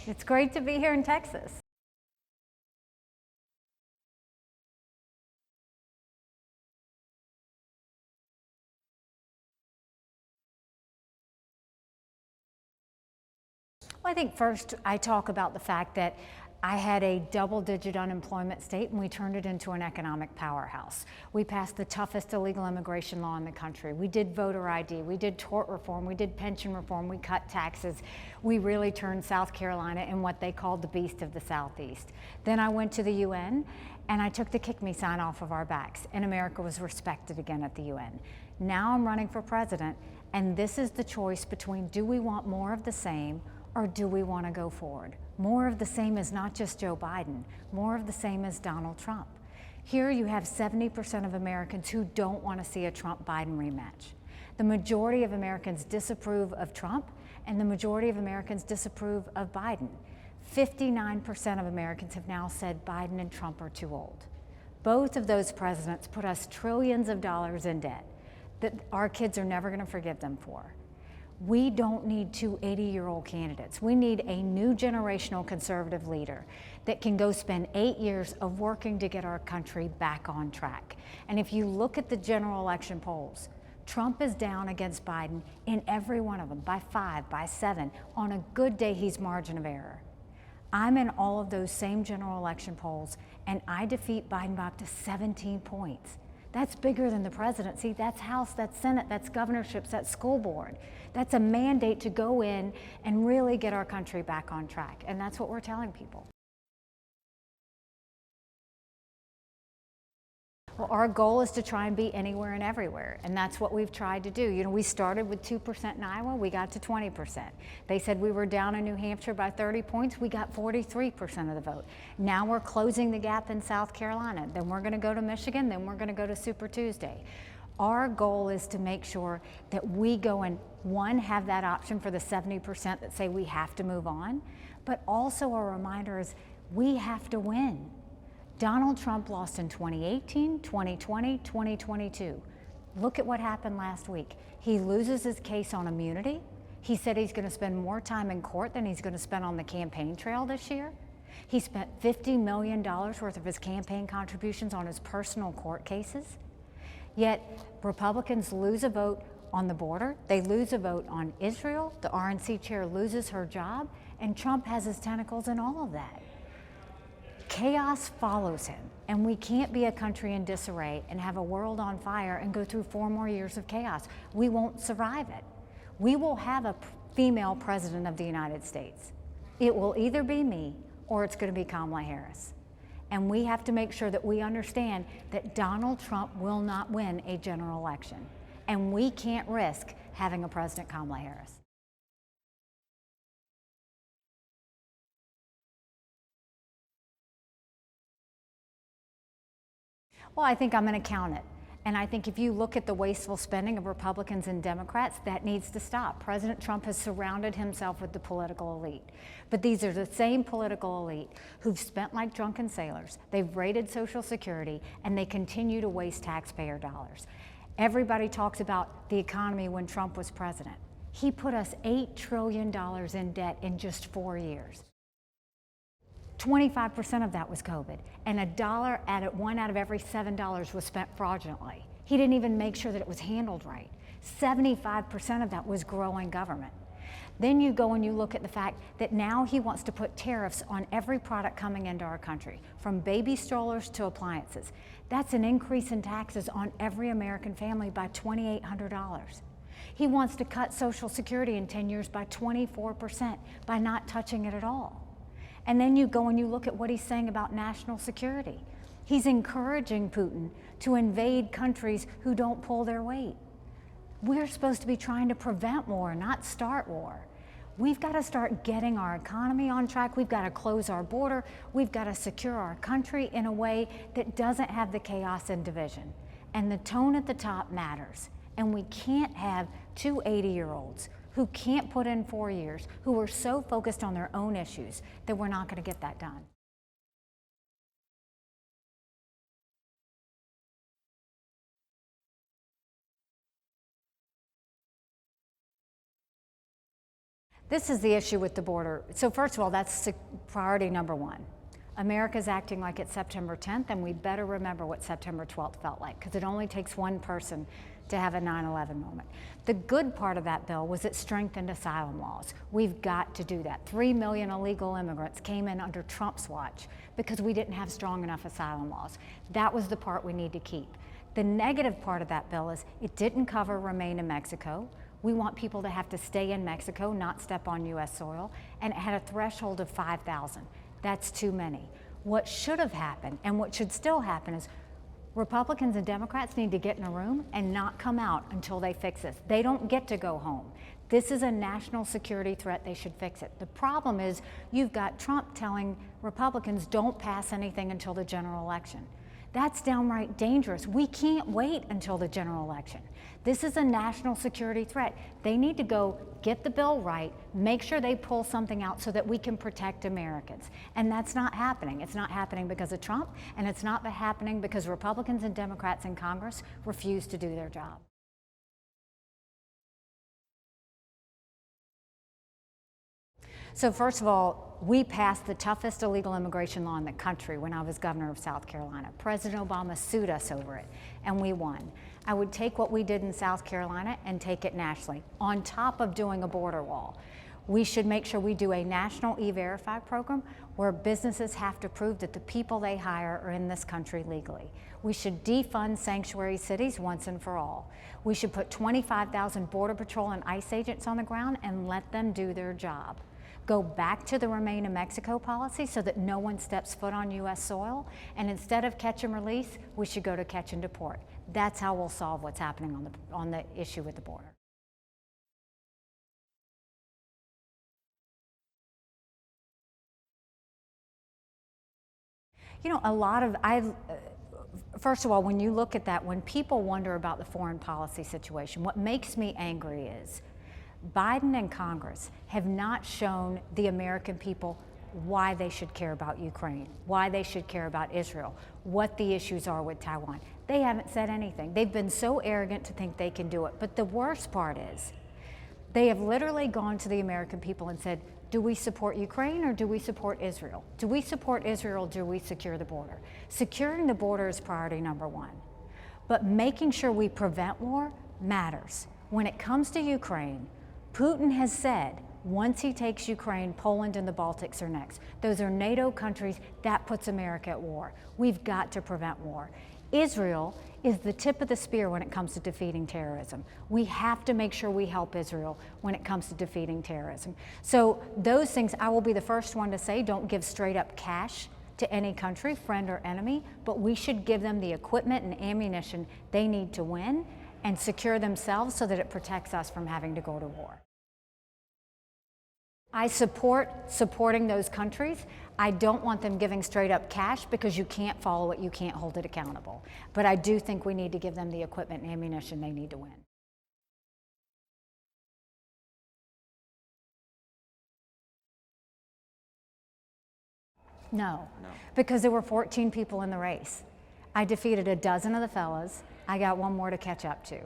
It's great to be here in Texas. Well, I think first I talk about the fact that I had a double-digit unemployment state and we turned it into an economic powerhouse. We passed the toughest illegal immigration law in the country. We did voter ID, we did tort reform, we did pension reform, we cut taxes. We really turned South Carolina in what they called the beast of the Southeast. Then I went to the UN and I took the kick me sign off of our backs and America was respected again at the UN. Now I'm running for president and this is the choice between do we want more of the same or do we want to go forward? More of the same is not just Joe Biden. More of the same is Donald Trump. Here you have 70% of Americans who don't want to see a Trump-Biden rematch. The majority of Americans disapprove of Trump, and the majority of Americans disapprove of Biden. 59% of Americans have now said Biden and Trump are too old. Both of those presidents put us trillions of dollars in debt that our kids are never going to forgive them for. We don't need two 80-year-old candidates. We need a new generational conservative leader that can go spend 8 years of working to get our country back on track. And if you look at the general election polls, Trump is down against Biden in every one of them, by 5, by 7. On a good day, he's margin of error. I'm in all of those same general election polls, and I defeat Biden by up to 17 points. That's bigger than the presidency. That's House, that's Senate, that's governorships, that's school board. That's a mandate to go in and really get our country back on track. And that's what we're telling people. Well, our goal is to try and be anywhere and everywhere, and that's what we've tried to do. You know, we started with 2% in Iowa, we got to 20%. They said we were down in New Hampshire by 30 points, we got 43% of the vote. Now we're closing the gap in South Carolina, then we're gonna go to Michigan, then we're gonna go to Super Tuesday. Our goal is to make sure that we go and, one, have that option for the 70% that say we have to move on, but also a reminder is we have to win. Donald Trump lost in 2018, 2020, 2022. Look at what happened last week. He loses his case on immunity. He said he's going to spend more time in court than he's going to spend on the campaign trail this year. He spent $50 million worth of his campaign contributions on his personal court cases. Yet Republicans lose a vote on the border. They lose a vote on Israel. The RNC chair loses her job, and Trump has his tentacles in all of that. Chaos follows him, and we can't be a country in disarray and have a world on fire and go through 4 more years of chaos. We won't survive it. We will have a female president of the United States. It will either be me or it's going to be Kamala Harris. And we have to make sure that we understand that Donald Trump will not win a general election. And we can't risk having a President Kamala Harris. Well, I think I'm going to count it. And I think if you look at the wasteful spending of Republicans and Democrats, that needs to stop. President Trump has surrounded himself with the political elite. But these are the same political elite who've spent like drunken sailors. They've raided Social Security, and they continue to waste taxpayer dollars. Everybody talks about the economy when Trump was president. He put us $8 trillion in debt in just 4 years. 25% of that was COVID, and $1 out of every $7 was spent fraudulently. He didn't even make sure that it was handled right. 75% of that was growing government. Then you go and you look at the fact that now he wants to put tariffs on every product coming into our country, from baby strollers to appliances. That's an increase in taxes on every American family by $2,800. He wants to cut Social Security in 10 years by 24% by not touching it at all. And then you go and you look at what he's saying about national security. He's encouraging Putin to invade countries who don't pull their weight. We're supposed to be trying to prevent war, not start war. We've got to start getting our economy on track. We've got to close our border. We've got to secure our country in a way that doesn't have the chaos and division. And the tone at the top matters. And we can't have two 80-year-olds who can't put in 4 years, who are so focused on their own issues that we're not going to get that done. This is the issue with the border. So first of all, that's priority number one. America's acting like it's September 10th, and we better remember what September 12th felt like, because it only takes one person to have a 9/11 moment. The good part of that bill was it strengthened asylum laws. We've got to do that. 3 million illegal immigrants came in under Trump's watch because we didn't have strong enough asylum laws. That was the part we need to keep. The negative part of that bill is it didn't cover remain in Mexico. We want people to have to stay in Mexico, not step on US soil, and it had a threshold of 5,000. That's too many. What should have happened, and what should still happen, is Republicans and Democrats need to get in a room and not come out until they fix this. They don't get to go home. This is a national security threat. They should fix it. The problem is you've got Trump telling Republicans don't pass anything until the general election. That's downright dangerous. We can't wait until the general election. This is a national security threat. They need to go get the bill right, make sure they pull something out so that we can protect Americans. And that's not happening. It's not happening because of Trump, and it's not happening because Republicans and Democrats in Congress refuse to do their job. So first of all, we passed the toughest illegal immigration law in the country when I was governor of South Carolina. President Obama sued us over it, and we won. I would take what we did in South Carolina and take it nationally, on top of doing a border wall. We should make sure we do a national E-Verify program where businesses have to prove that the people they hire are in this country legally. We should defund sanctuary cities once and for all. We should put 25,000 Border Patrol and ICE agents on the ground and let them do their job. Go back to the Remain in Mexico policy so that no one steps foot on US soil, and instead of catch and release, we should go to catch and deport. That's how we'll solve what's happening on the issue with the border. You know, first of all, when you look at that, when people wonder about the foreign policy situation, what makes me angry is Biden and Congress have not shown the American people why they should care about Ukraine, why they should care about Israel, what the issues are with Taiwan. They haven't said anything. They've been so arrogant to think they can do it. But the worst part is they have literally gone to the American people and said, do we support Ukraine or do we support Israel? Do we support Israel or do we secure the border? Securing the border is priority number one. But making sure we prevent war matters. When it comes to Ukraine, Putin has said once he takes Ukraine, Poland and the Baltics are next. Those are NATO countries. That puts America at war. We've got to prevent war. Israel is the tip of the spear when it comes to defeating terrorism. We have to make sure we help Israel when it comes to defeating terrorism. So those things, I will be the first one to say, don't give straight up cash to any country, friend or enemy, but we should give them the equipment and ammunition they need to win and secure themselves so that it protects us from having to go to war. I support supporting those countries. I don't want them giving straight up cash because you can't follow it, you can't hold it accountable. But I do think we need to give them the equipment and ammunition they need to win. No, because there were 14 people in the race. I defeated a dozen of the fellas. I got one more to catch up to.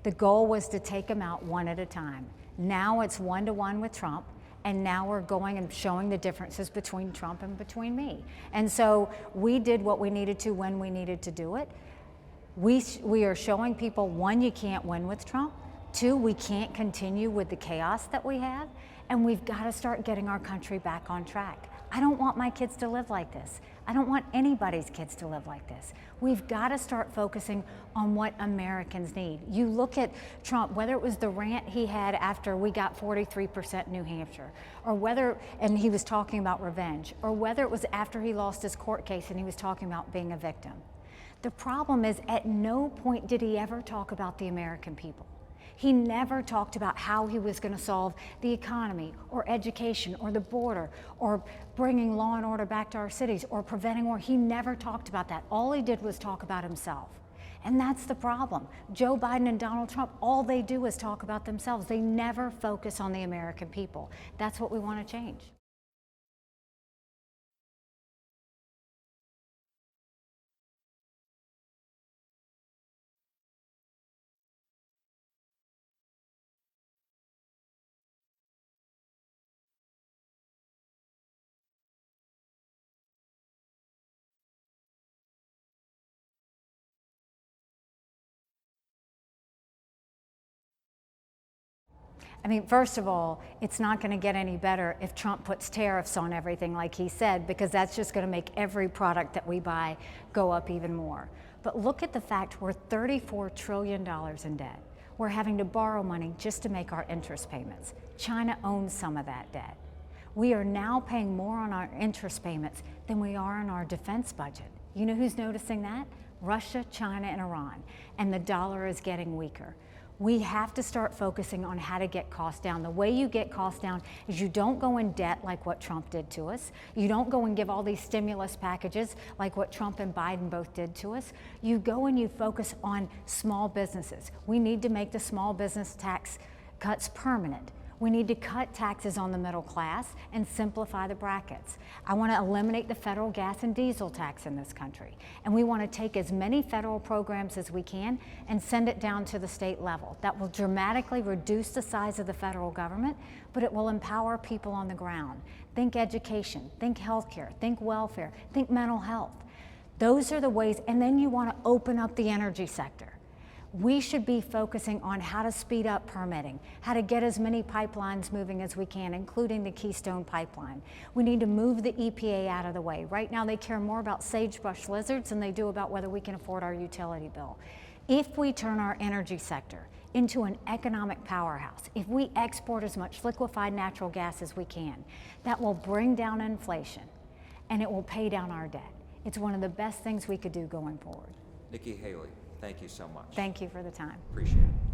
The goal was to take them out one at a time. Now it's 1-to-1 with Trump. And now we're going and showing the differences between Trump and between me. And so we did what we needed to when we needed to do it. We are showing people, one, you can't win with Trump. Two, we can't continue with the chaos that we have. And we've got to start getting our country back on track. I don't want my kids to live like this. I don't want anybody's kids to live like this. We've got to start focusing on what Americans need. You look at Trump, whether it was the rant he had after we got 43% New Hampshire, or whether, and he was talking about revenge, or whether it was after he lost his court case and he was talking about being a victim. The problem is at no point did he ever talk about the American people. He never talked about how he was going to solve the economy or education or the border or bringing law and order back to our cities or preventing war. He never talked about that. All he did was talk about himself. And that's the problem. Joe Biden and Donald Trump, all they do is talk about themselves. They never focus on the American people. That's what we want to change. I mean, first of all, it's not going to get any better if Trump puts tariffs on everything like he said, because that's just going to make every product that we buy go up even more. But look at the fact we're $34 trillion in debt. We're having to borrow money just to make our interest payments. China owns some of that debt. We are now paying more on our interest payments than we are on our defense budget. You know who's noticing that? Russia, China, and Iran. And the dollar is getting weaker. We have to start focusing on how to get costs down. The way you get costs down is you don't go in debt like what Trump did to us. You don't go and give all these stimulus packages like what Trump and Biden both did to us. You go and you focus on small businesses. We need to make the small business tax cuts permanent. We need to cut taxes on the middle class and simplify the brackets. I want to eliminate the federal gas and diesel tax in this country. And we want to take as many federal programs as we can and send it down to the state level. That will dramatically reduce the size of the federal government, but it will empower people on the ground. Think education, think healthcare, think welfare, think mental health. Those are the ways, and then you want to open up the energy sector. We should be focusing on how to speed up permitting, how to get as many pipelines moving as we can, including the Keystone Pipeline. We need to move the EPA out of the way. Right now they care more about sagebrush lizards than they do about whether we can afford our utility bill. If we turn our energy sector into an economic powerhouse, if we export as much liquefied natural gas as we can, that will bring down inflation and it will pay down our debt. It's one of the best things we could do going forward. Nikki Haley, thank you so much. Thank you for the time. Appreciate it.